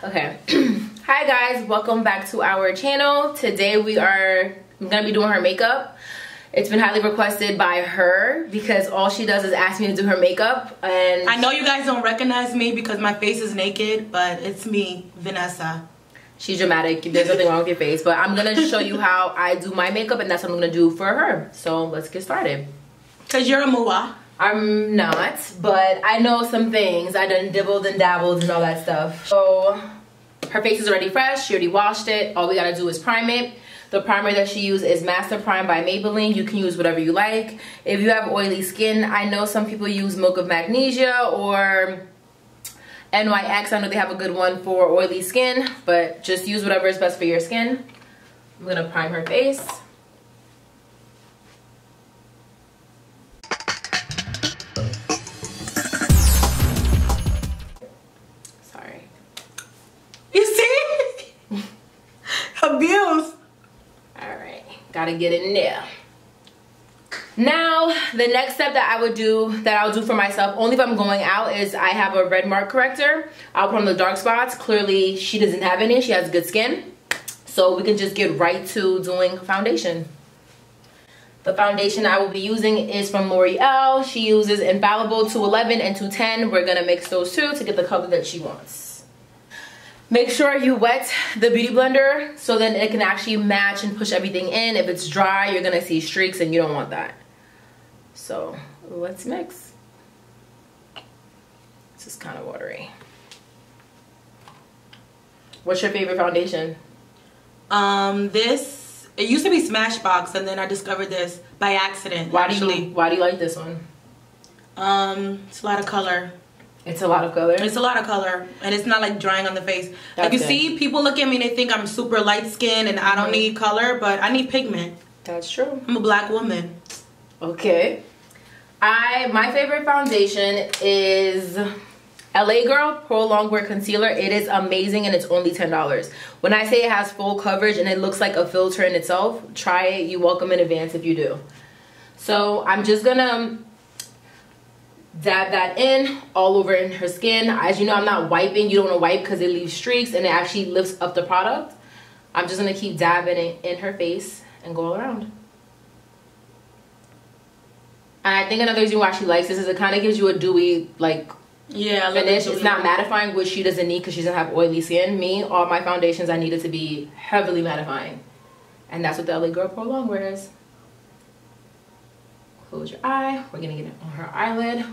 Okay. Hi guys, welcome back to our channel. Today we are gonna be doing her makeup. It's been highly requested by her because all she does is ask me to do her makeup. And I know you guys don't recognize me because my face is naked, but it's me, Vanessa. She's dramatic. There's nothing wrong with your face, but I'm gonna show you how I do my makeup, and that's what I'm gonna do for her. So let's get started. Cause you're a mua. I'm not, but I know some things. I done dibbled and dabbled and all that stuff. So her face is already fresh. She already washed it. All we gotta do is prime it. The primer that she used is Master Prime by Maybelline. You can use whatever you like. If you have oily skin, I know some people use Milk of Magnesia or NYX. I know they have a good one for oily skin, but just use whatever is best for your skin. I'm gonna prime her face. Sorry. You see? Abuse. Alright, gotta get it in there. Now, the next step that I'll do for myself, only if I'm going out, is I have a red mark corrector. I'll put on the dark spots. Clearly, she doesn't have any. She has good skin. So we can just get right to doing foundation. The foundation I will be using is from L'Oreal. She uses Infallible 211 and 210. We're gonna mix those two to get the color that she wants. Make sure you wet the beauty blender so then it can actually match and push everything in. If it's dry, you're gonna see streaks and you don't want that. So let's mix. This is kind of watery. What's your favorite foundation? It used to be Smashbox, and then I discovered this by accident. Why do you like this one? It's a lot of color. It's a lot of color? It's a lot of color, and it's not like drying on the face. That's like you good. see, people look at me and they think I'm super light skinned and I don't need color, but I need pigment. That's true. I'm a black woman. Okay. My favorite foundation is LA Girl Pro Longwear Concealer. It is amazing and it's only $10. When I say it has full coverage and it looks like a filter in itself, try it. You're welcome in advance if you do. So I'm just gonna dab that in all over in her skin. As you know, I'm not wiping. You don't want to wipe because it leaves streaks and it actually lifts up the product. I'm just gonna keep dabbing it in her face and go all around. And I think another reason why she likes this is it kind of gives you a dewy finish. It's not mattifying, which she doesn't need because she doesn't have oily skin. Me, all my foundations, I need it to be heavily mattifying. And that's what the LA Girl Pro Longwear is. Close your eye. We're gonna get it on her eyelid.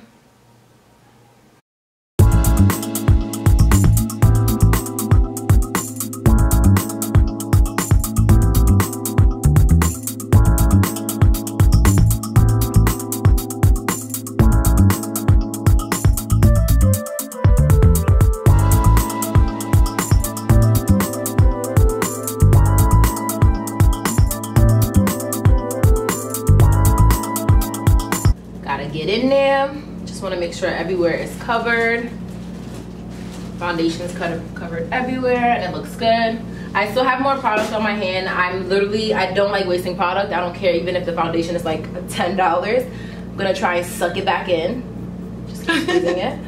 Get in there. Just want to make sure everywhere is covered. Foundation is covered everywhere and it looks good. I still have more product on my hand. I don't like wasting product. I don't care even if the foundation is like $10. I'm gonna try and suck it back in. Just keep squeezing it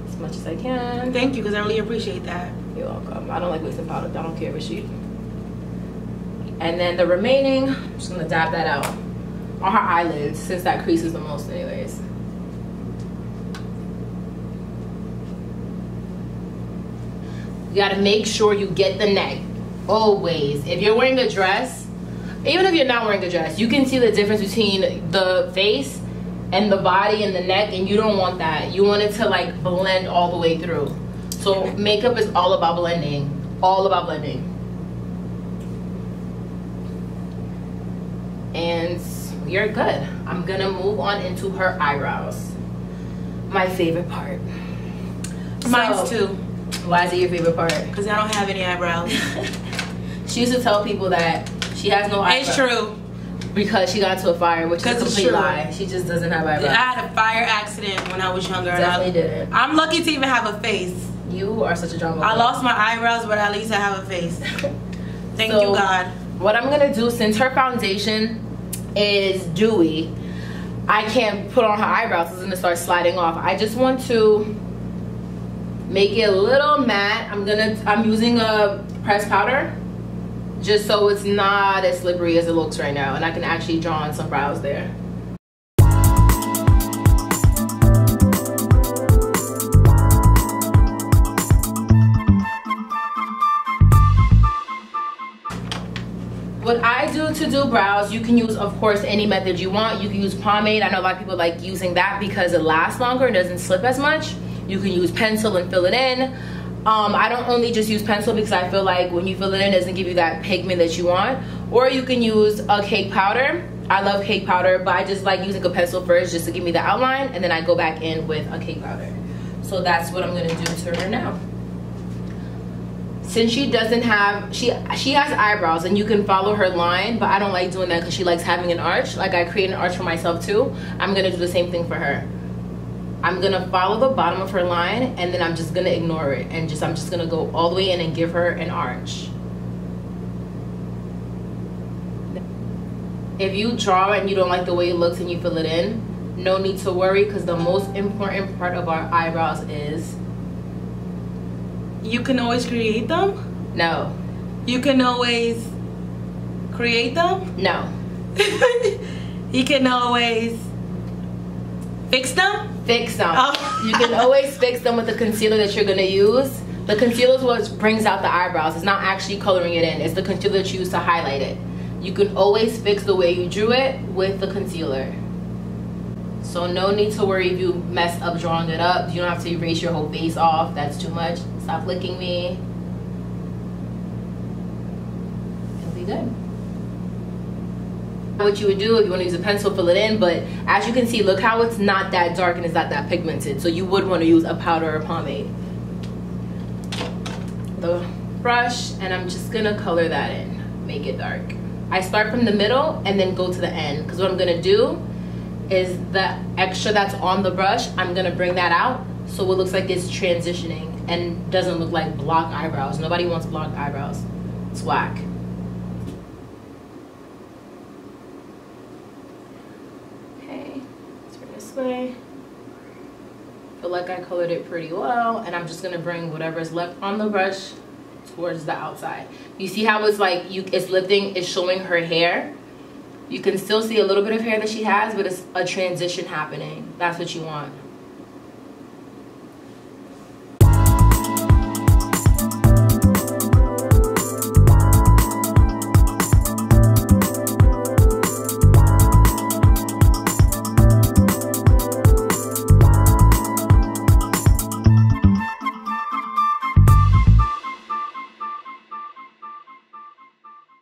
as much as I can. Thank you, because I really appreciate that. You're welcome. I don't like wasting product. I don't care what she. And then the remaining, I'm just gonna dab that out on her eyelids, since that creases the most anyways. You gotta make sure you get the neck, always. If you're wearing a dress, even if you're not wearing a dress, you can see the difference between the face and the body and the neck, and you don't want that. You want it to like blend all the way through. So makeup is all about blending, all about blending. And you're good. I'm gonna move on into her eyebrows. My favorite part. Mine's too. Why is it your favorite part? Because I don't have any eyebrows. She used to tell people that she has no eyebrows. It's true. Because she got into a fire, which is a complete lie. She just doesn't have eyebrows. I had a fire accident when I was younger. Definitely didn't. I'm lucky to even have a face. You are such a drama. I lost my eyebrows, but at least I have a face. Thank you, God. What I'm gonna do, since her foundation is dewy, I can't put on her eyebrows. It's gonna start sliding off. I just want to make it a little matte. I'm using a pressed powder just so it's not as slippery as it looks right now, and I can actually draw on some brows there. What I do to do brows, you can use, of course, any method you want. You can use pomade. I know a lot of people like using that because it lasts longer and doesn't slip as much. You can use pencil and fill it in. I don't only just use pencil because I feel like when you fill it in, it doesn't give you that pigment that you want. Or you can use a cake powder. I love cake powder, but I just like using a pencil first just to give me the outline, and then I go back in with a cake powder. So that's what I'm gonna do to her now. Since she doesn't have, she has eyebrows and you can follow her line, but I don't like doing that because she likes having an arch. Like I create an arch for myself too. I'm gonna do the same thing for her. I'm gonna follow the bottom of her line and then I'm just gonna ignore it and I'm just gonna go all the way in and give her an arch. If you draw and you don't like the way it looks and you fill it in, no need to worry, because the most important part of our eyebrows is, you can always create them? No. You can always create them? No. You can always fix them? Fix them. Oh. You can always fix them with the concealer that you're gonna use. The concealer is what brings out the eyebrows. It's not actually coloring it in. It's the concealer that you use to highlight it. You can always fix the way you drew it with the concealer. So no need to worry if you mess up drawing it up. You don't have to erase your whole face off. That's too much. Stop licking me. It'll be good. What you would do if you want to use a pencil, fill it in, but as you can see, look how it's not that dark and it's not that pigmented. So you would want to use a powder or pomade. The brush, and I'm just gonna color that in, make it dark. I start from the middle and then go to the end, because what I'm gonna do is the extra that's on the brush, I'm gonna bring that out so it looks like it's transitioning and doesn't look like blocked eyebrows. Nobody wants blocked eyebrows. It's whack. Okay, let's bring this way. Feel like I colored it pretty well, and I'm just gonna bring whatever's left on the brush towards the outside. You see how it's like it's lifting, it's showing her hair. You can still see a little bit of hair that she has, but it's a transition happening. That's what you want.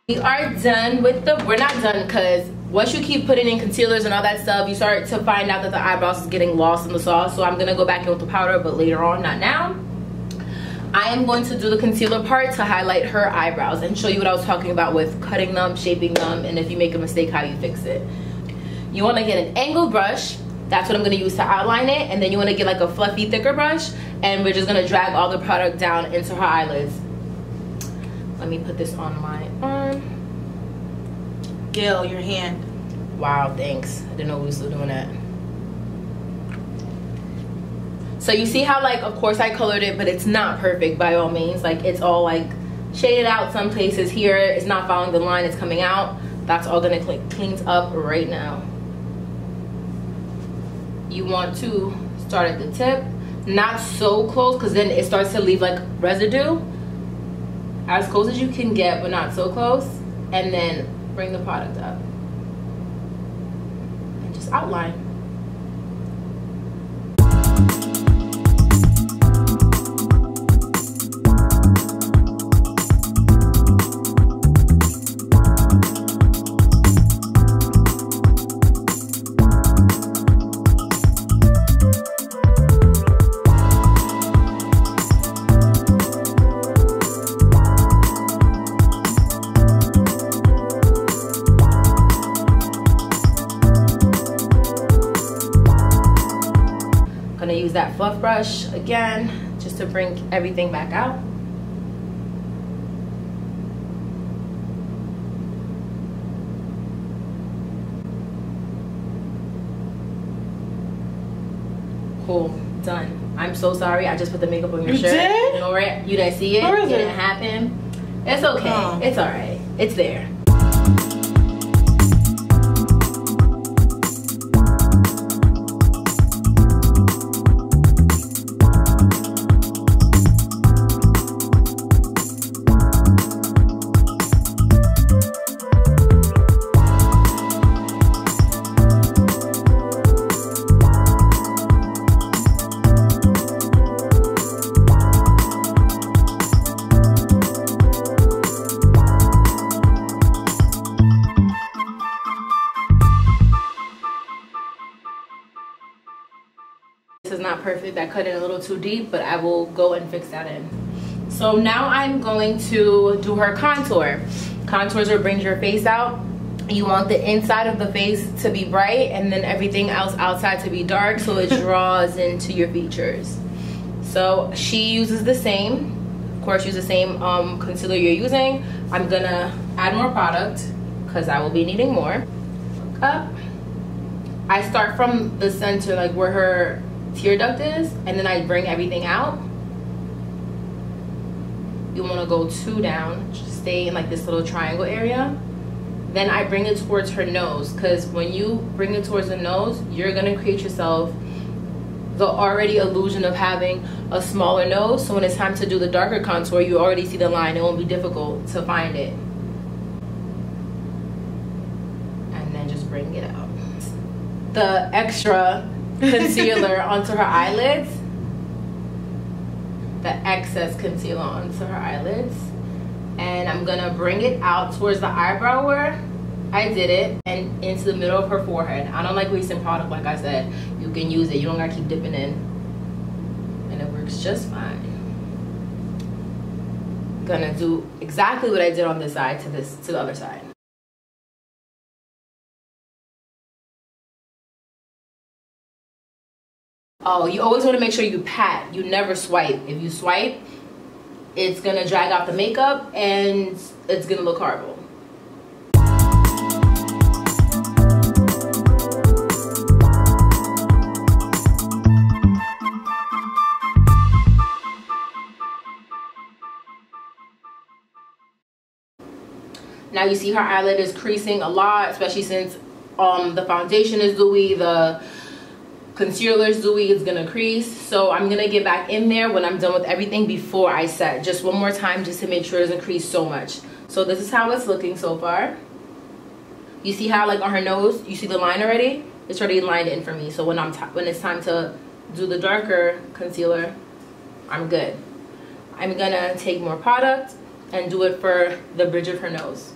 We are done with we're not done, because once you keep putting in concealers and all that stuff, you start to find out that the eyebrows is getting lost in the sauce. So I'm gonna go back in with the powder, but later on, not now. I am going to do the concealer part to highlight her eyebrows and show you what I was talking about with cutting them, shaping them, and if you make a mistake, how you fix it. You wanna get an angled brush. That's what I'm gonna use to outline it. And then you wanna get like a fluffy, thicker brush, and we're just gonna drag all the product down into her eyelids. Let me put this on my arm. Gil, your hand. Wow, thanks. I didn't know we were still doing that. So you see how, like, of course I colored it, but it's not perfect by all means. Like, it's all like shaded out some places here. It's not following the line, it's coming out. That's all gonna clean up right now. You want to start at the tip, not so close, because then it starts to leave like residue. As close as you can get, but not so close. And then bring the product up and just outline. Gonna use that fluff brush again just to bring everything back out. Cool, done. I'm so sorry. I just put the makeup on your shirt. Did? Ignore it. You didn't see it. Where is it it? didn't happen. It's okay. Oh. It's alright. It's there. This is not perfect. I cut it a little too deep, but I will go and fix that in. So now I'm going to do her contour. Contours will bring your face out. You want the inside of the face to be bright and then everything else outside to be dark, so it draws into your features. So she uses the same. Of course, use the same concealer you're using. I'm gonna add more product because I will be needing more. Look up. I start from the center, like where her tear duct is, and then I bring everything out. You want to go 2 down, just stay in like this little triangle area. Then I bring it towards her nose, because when you bring it towards the nose, you're gonna create yourself the already illusion of having a smaller nose. So when it's time to do the darker contour, you already see the line. It won't be difficult to find it. And then just bring it out. The extra concealer onto her eyelids, the excess concealer onto her eyelids, and I'm gonna bring it out towards the eyebrow where I did it and into the middle of her forehead. I don't like wasting product, like I said. You can use it, you don't gotta keep dipping in, and it works just fine. Gonna do exactly what I did on this side to the other side. Oh, you always want to make sure you pat. You never swipe. If you swipe, it's going to drag out the makeup and it's going to look horrible. Now you see her eyelid is creasing a lot, especially since the foundation is dewy, the concealer's dewy, it's gonna crease. So I'm gonna get back in there when I'm done with everything before I set, just one more time, just to make sure it doesn't crease so much. So this is how it's looking so far. You see how, like, on her nose, you see the line already? It's already lined in for me. So when it's time to do the darker concealer, I'm good. I'm gonna take more product and do it for the bridge of her nose.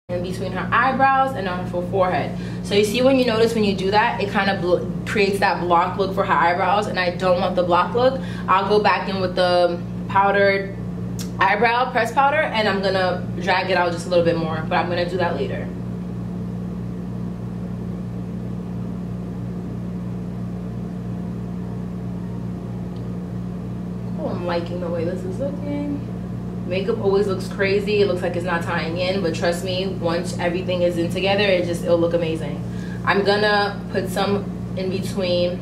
In between her eyebrows and on her forehead. So you see, when you notice when you do that, it kind of creates that block look for her eyebrows, and I don't want the block look. I'll go back in with the powdered eyebrow press powder and I'm gonna drag it out just a little bit more, but I'm gonna do that later. Oh, I'm liking the way this is looking. Makeup always looks crazy. It looks like it's not tying in, but trust me, once everything is in together, it'll look amazing. I'm gonna put some in between.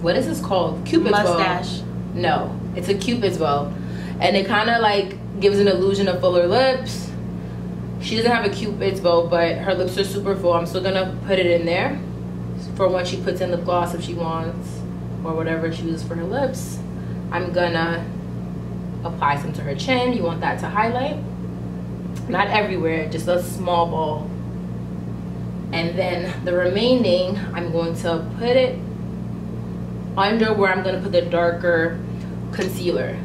What is this called? Cupid's bow. Mustache. No, it's a Cupid's bow, and it kind of like gives an illusion of fuller lips. She doesn't have a Cupid's bow, but her lips are super full. I'm still gonna put it in there for when she puts in lip gloss if she wants, or whatever she uses for her lips. I'm gonna apply some to her chin. You want that to highlight, not everywhere, just a small ball. And then the remaining, I'm going to put it under where I'm going to put the darker concealer.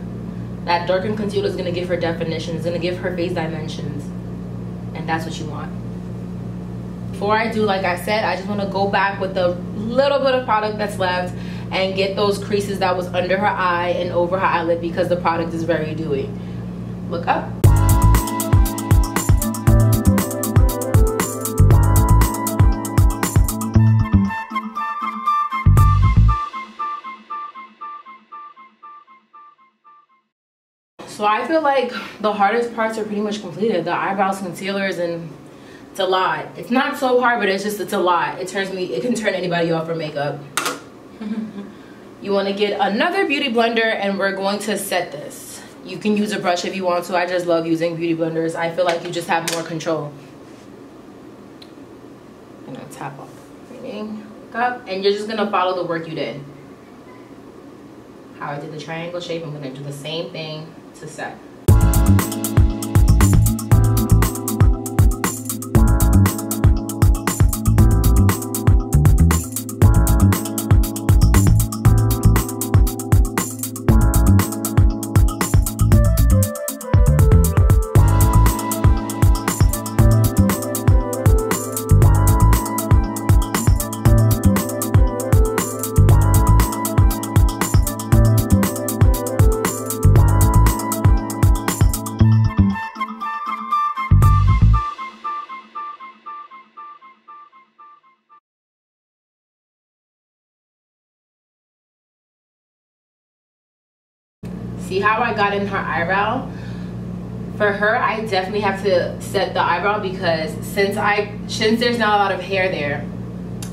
That darkened concealer is going to give her definition. It's going to give her face dimensions, and that's what you want. Before I do, like I said, I just want to go back with the little bit of product that's left and get those creases that was under her eye and over her eyelid, because the product is very dewy. Look up. So I feel like the hardest parts are pretty much completed. The eyebrows, concealers, and it's a lot. It's not so hard, but it's a lot. It can turn anybody off for makeup. You want to get another beauty blender, and we're going to set this. You can use a brush if you want to. I just love using beauty blenders. I feel like you just have more control. I'm gonna tap off everything up, and you're just gonna follow the work you did. How I did the triangle shape, I'm gonna do the same thing to set. See how I got in her eyebrow? For her, I definitely have to set the eyebrow because since there's not a lot of hair there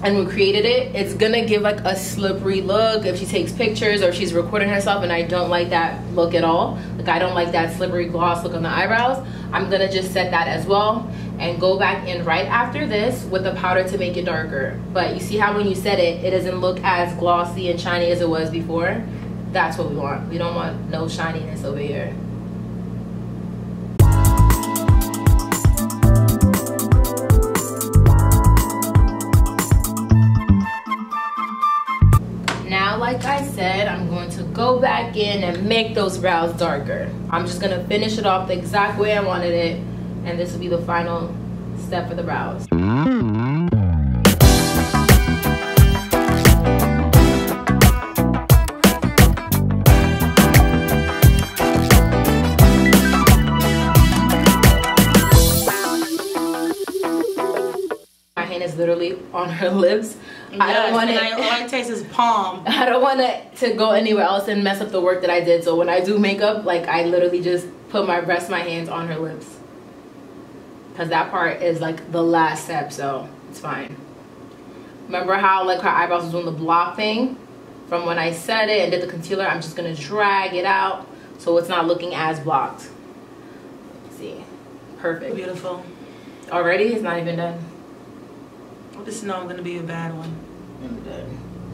and we created it, it's gonna give like a slippery look if she takes pictures or if she's recording herself, and I don't like that look at all. Like, I don't like that slippery gloss look on the eyebrows. I'm gonna just set that as well and go back in right after this with the powder to make it darker. But you see how when you set it, it doesn't look as glossy and shiny as it was before? That's what we want. We don't want no shininess over here. Now, like I said, I'm going to go back in and make those brows darker. I'm just gonna finish it off the exact way I wanted it, and this will be the final step for the brows. Is literally on her lips. Yes, I don't want it. All I taste is palm. I don't want it to go anywhere else and mess up the work that I did. So when I do makeup, like, I literally just rest my hands on her lips, because that part is like the last step, so it's fine. Remember how like her eyebrows was doing the block thing? From when I set it and did the concealer, I'm just gonna drag it out so it's not looking as blocked. Let's see, perfect, Beautiful. Already, it's not even done. This is not gonna be a bad one.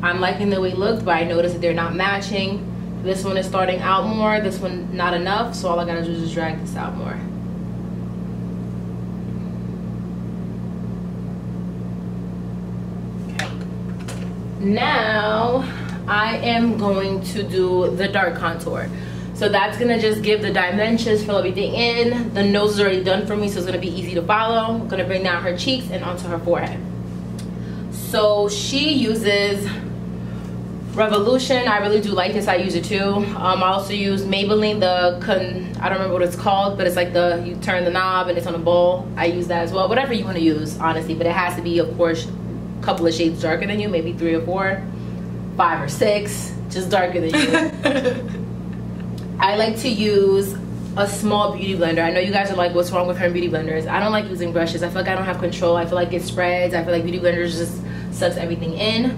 I'm liking the way it looked, but I noticed that they're not matching. This one is starting out more, this one not enough, so all I gotta do is just drag this out more. Okay. Now I am going to do the dark contour. So that's gonna just give the dimensions, fill everything in. The nose is already done for me, so it's gonna be easy to follow. I'm gonna bring down her cheeks and onto her forehead. So she uses Revolution. I really do like this. I use it too. I also use Maybelline, I don't remember what it's called, but it's like you turn the knob and it's on a bowl. I use that as well. Whatever you want to use, honestly, but it has to be, of course, a couple of shades darker than you, maybe 3 or 4, 5 or 6, just darker than you. I like to use a small beauty blender. I know you guys are like, what's wrong with her and beauty blenders? I don't like using brushes. I feel like I don't have control. I feel like it spreads. I feel like beauty blenders just sucks everything in.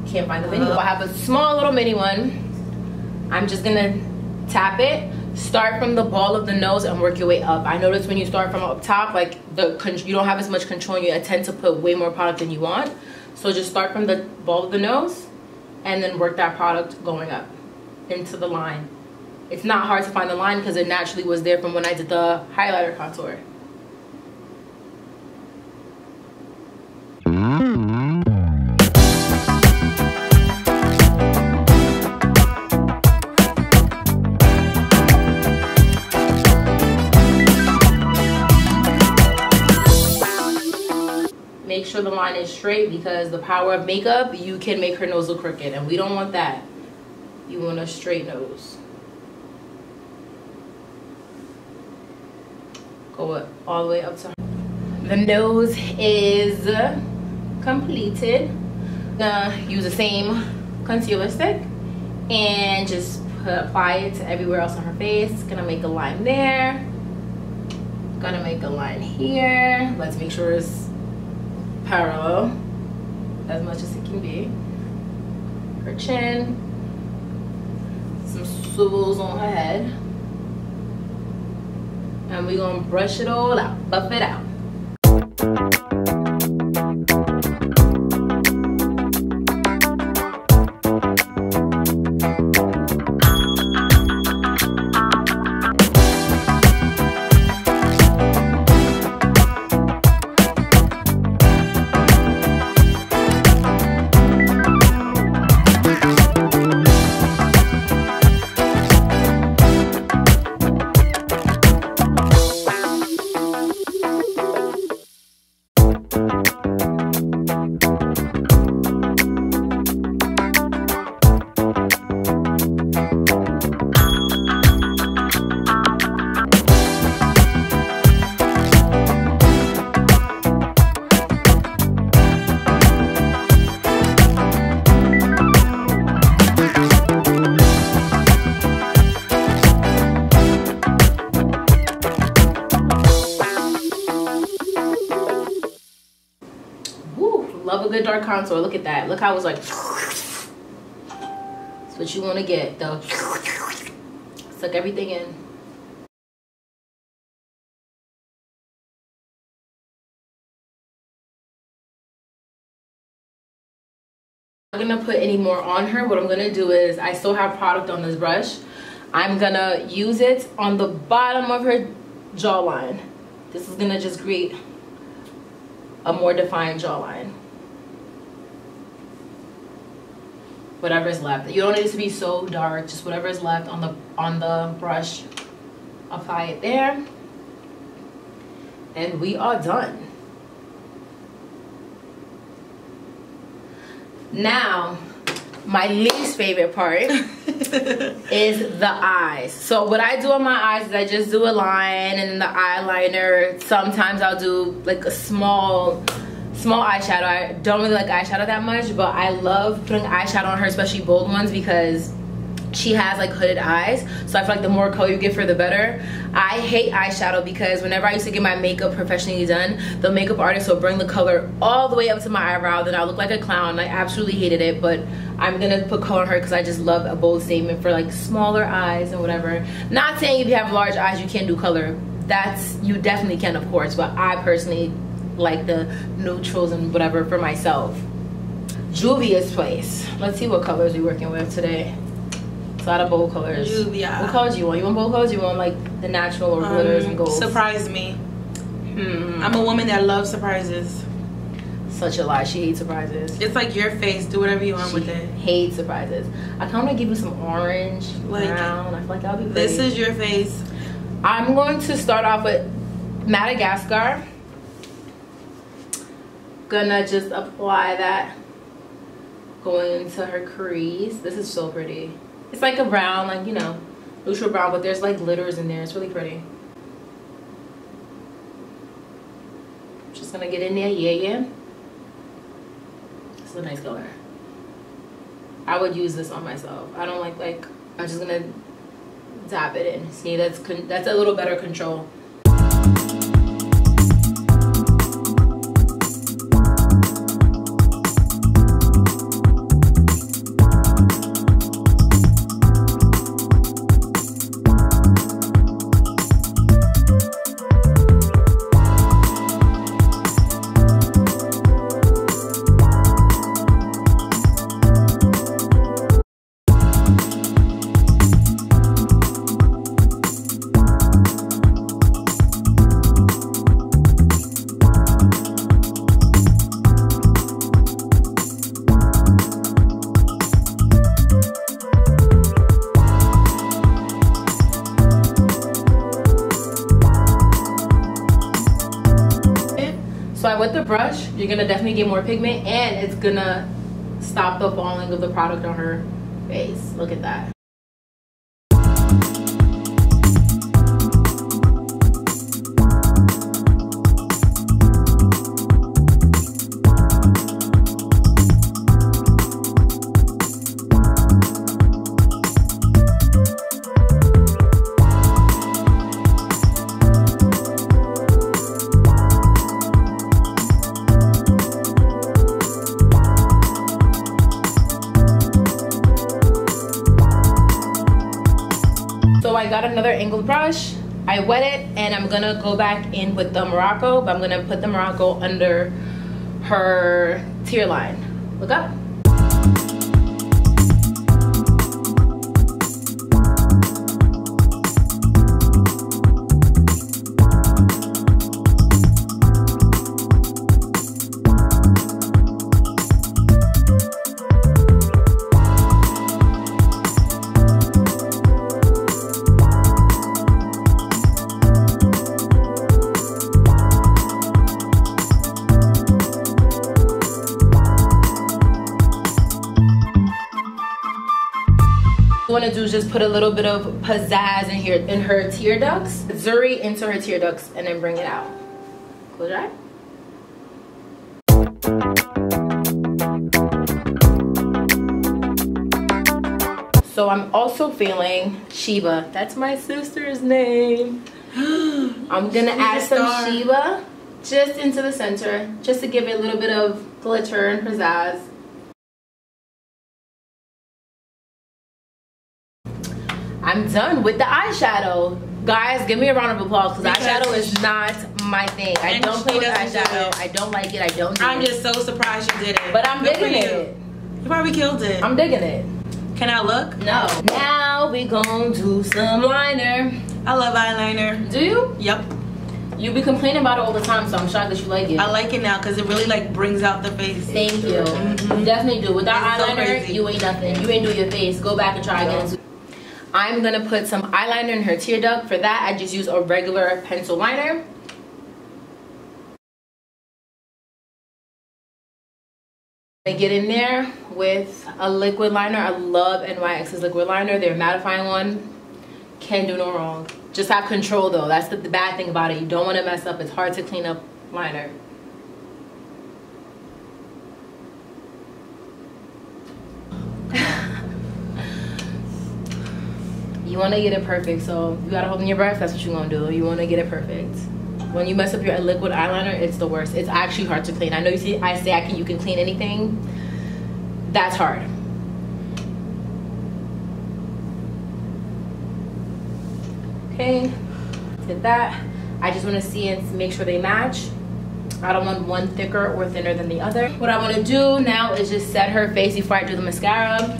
Can't find the video. I have a small little mini one. I'm just gonna tap it, start from the ball of the nose and work your way up. I notice when you start from up top, like you don't have as much control and you tend to put way more product than you want. So just start from the ball of the nose and then work that product going up into the line. It's not hard to find the line because it naturally was there from when I did the highlighter contour. Make sure the line is straight, because the power of makeup, you can make her nose look crooked, and we don't want that. You want a straight nose. Go all the way up to her. The nose is completed. Gonna use the same concealer stick and just apply it to everywhere else on her face. Gonna make a line there. Gonna make a line here. Let's make sure it's parallel as much as it can be. Her chin. Some swivels on her head. And we're gonna brush it all out, buff it out. Love a good dark contour. Look at that. Look how it's like. That's what you want to get, though. Suck everything in. I'm gonna put any more on her. What I'm gonna do is, I still have product on this brush. I'm gonna use it on the bottom of her jawline. This is gonna just create a more defined jawline. Whatever's left. You don't need it to be so dark, just whatever is left on the brush. Apply it there. And we are done. Now, my least favorite part is the eyes. So what I do on my eyes is I just do a line and then the eyeliner. Sometimes I'll do like a small eyeshadow. I don't really like eyeshadow that much, but I love putting eyeshadow on her, especially bold ones, because she has like hooded eyes. So I feel like the more color you give her, the better. I hate eyeshadow because whenever I used to get my makeup professionally done, the makeup artist will bring the color all the way up to my eyebrow, then I look like a clown. I absolutely hated it, but I'm gonna put color on her because I just love a bold statement for like smaller eyes and whatever. Not saying if you have large eyes you can't do color. That's, you definitely can, of course, but I personally like the neutrals and whatever for myself. Juvia's Place. Let's see what colors we're working with today. It's a lot of bold colors. Juvia. What colors do you want? You want bold colors? You want like the natural or glitters and golds? Surprise me. I'm a woman that loves surprises. Such a lie. She hates surprises. It's like your face. Do whatever you want with it. Hates surprises. I kind of want to give you some orange, like, brown. I feel like that'll be pretty. This is your face. I'm going to start off with Madagascar. Gonna just apply that going into her crease. This is so pretty. It's like a brown, like, you know, neutral brown, but there's like glitters in there. It's really pretty. Just gonna get in there. Yeah. It's a nice color. I would use this on myself. I don't like I'm just gonna dab it in. See, that's a little better control. So with the brush, you're gonna definitely get more pigment, and it's gonna stop the falling of the product on her face. Look at that. So I got another angled brush. I wet it, and I'm gonna go back in with the Morocco, but I'm gonna put the Morocco under her tear line. Look up. What I want to do is just put a little bit of pizzazz in here in her tear ducts, Zuri into her tear ducts, and then bring it out. Close your eye. So I'm also feeling Sheba. That's my sister's name. I'm gonna add some Sheba just into the center, just to give it a little bit of glitter and pizzazz. I'm done with the eyeshadow. Guys, give me a round of applause because eyeshadow is not my thing. I don't play with eyeshadow. I don't like it. I don't do it. I'm just so surprised you did it. But I'm digging it. You probably killed it. I'm digging it. Can I look? No. Now we gonna do some liner. I love eyeliner. Do you? Yep. You be complaining about it all the time, so I'm shocked that you like it. I like it now because it really like brings out the face. Thank you. You definitely do. Without eyeliner, you ain't nothing. You ain't do your face. Go back and try again. I'm gonna put some eyeliner in her tear duct. For that, I just use a regular pencil liner. I get in there with a liquid liner. I love NYX's liquid liner. Their mattifying one. Can do no wrong. Just have control though. That's the bad thing about it. You don't want to mess up. It's hard to clean up liner. You want to get it perfect, so you gotta hold in your breath. That's what you're gonna do. You want to get it perfect. When you mess up your liquid eyeliner, it's the worst. It's actually hard to clean. I know you say you can clean anything. That's hard. Okay, did that. I just want to see and make sure they match. I don't want one thicker or thinner than the other. What I want to do now is just set her face before I do the mascara.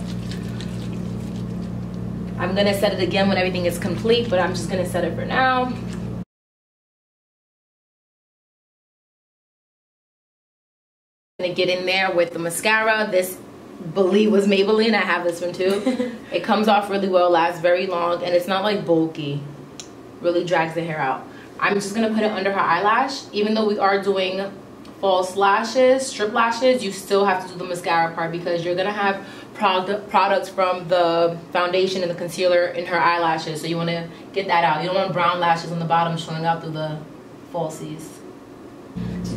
I'm gonna set it again when everything is complete, but I'm just gonna set it for now. I'm gonna get in there with the mascara. This believe was Maybelline. I have this one too. It comes off really well, lasts very long, and it's not like bulky. Really drags the hair out. I'm just gonna put it under her eyelash. Even though we are doing false lashes, strip lashes, you still have to do the mascara part because you're gonna have products from the foundation and the concealer in her eyelashes, so you want to get that out. You don't want brown lashes on the bottom showing out through the falsies.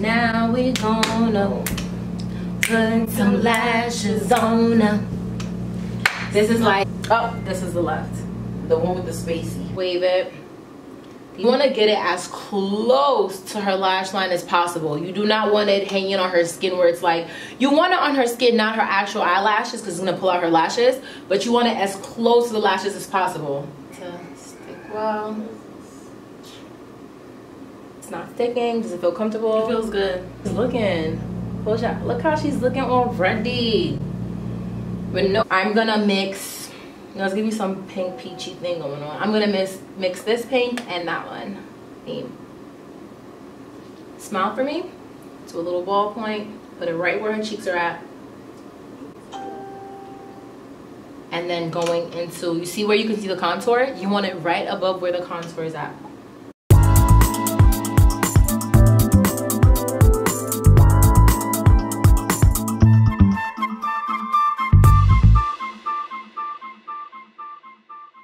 Now we gonna put some lashes on. This is like, oh, this is the left, the one with the spacey. Wave it. You want to get it as close to her lash line as possible. You do not want it hanging on her skin where it's like, you want it on her skin, not her actual eyelashes, because it's going to pull out her lashes, but you want it as close to the lashes as possible. To stick well. It's not sticking. Does it feel comfortable? It feels good. It's looking. Look how she's looking already. But no, I'm going to mix. Let's give you some pink peachy thing going on. I'm gonna mix this pink and that one. Smile for me. To a little ball point. Put it right where her cheeks are at. And then going into, you see where you can see the contour? You want it right above where the contour is at.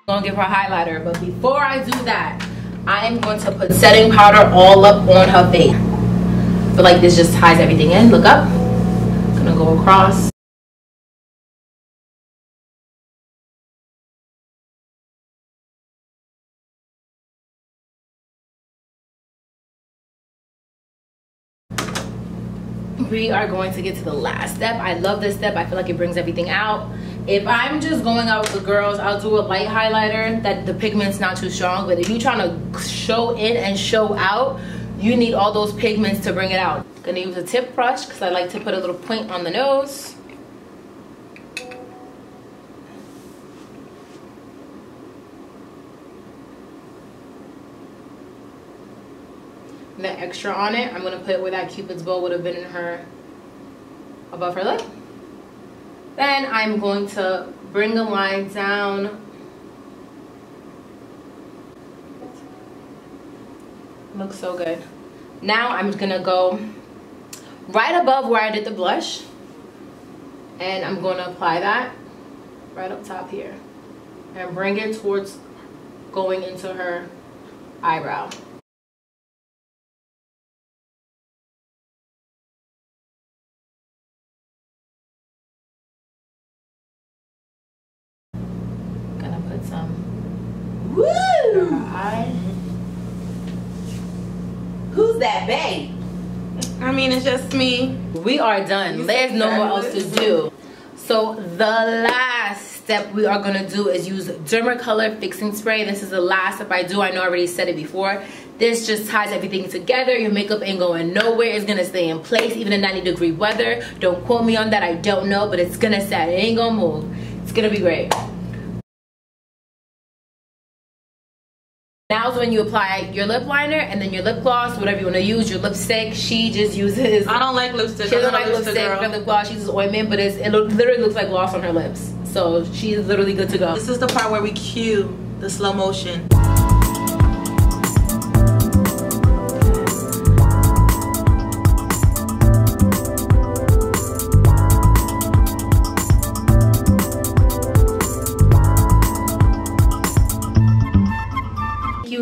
Gonna give her a highlighter, but before I do that, I am going to put setting powder all up on her face. I feel like this just ties everything in. Look up. I'm gonna go across. We are going to get to the last step. I love this step. I feel like it brings everything out. If I'm just going out with the girls, I'll do a light highlighter that the pigment's not too strong. But if you're trying to show in and show out, you need all those pigments to bring it out. Gonna use a tip brush because I like to put a little point on the nose. And the extra on it, I'm gonna put where that Cupid's bow would have been in her, above her lip. Then I'm going to bring a line down. Looks so good. Now I'm gonna go right above where I did the blush, and I'm gonna apply that right up top here and bring it towards going into her eyebrow. Gonna put some Woo! in her eye. Who's that babe? I mean, it's just me. We are done. There's no more else to do. So the last step we are gonna do is use Dermacolor fixing spray. This is the last step I do. I know I already said it before. This just ties everything together. Your makeup ain't going nowhere. It's gonna stay in place even in 90-degree weather. Don't quote me on that. I don't know, but it's gonna stay. It ain't gonna move. It's gonna be great. Now is when you apply your lip liner and then your lip gloss, whatever you want to use, your lipstick. She just uses... I don't like lipstick. She doesn't like lipstick or lip gloss. She uses ointment, but it literally looks like gloss on her lips. So she's literally good to go. This is the part where we cue the slow motion.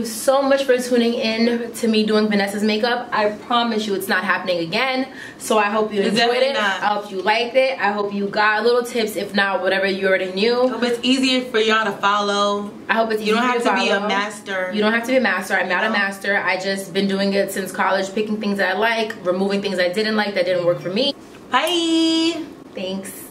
So much for tuning in to me doing Vanessa's makeup. I promise you it's not happening again. So I hope you enjoyed it. I hope you liked it. I hope you got little tips. If not, whatever you already knew. I hope it's easier for y'all to follow. I hope it's easier. You don't have to be a master. You don't have to be a master. I'm not a master. I just been doing it since college, picking things I like, removing things I didn't like that didn't work for me. Bye. Thanks.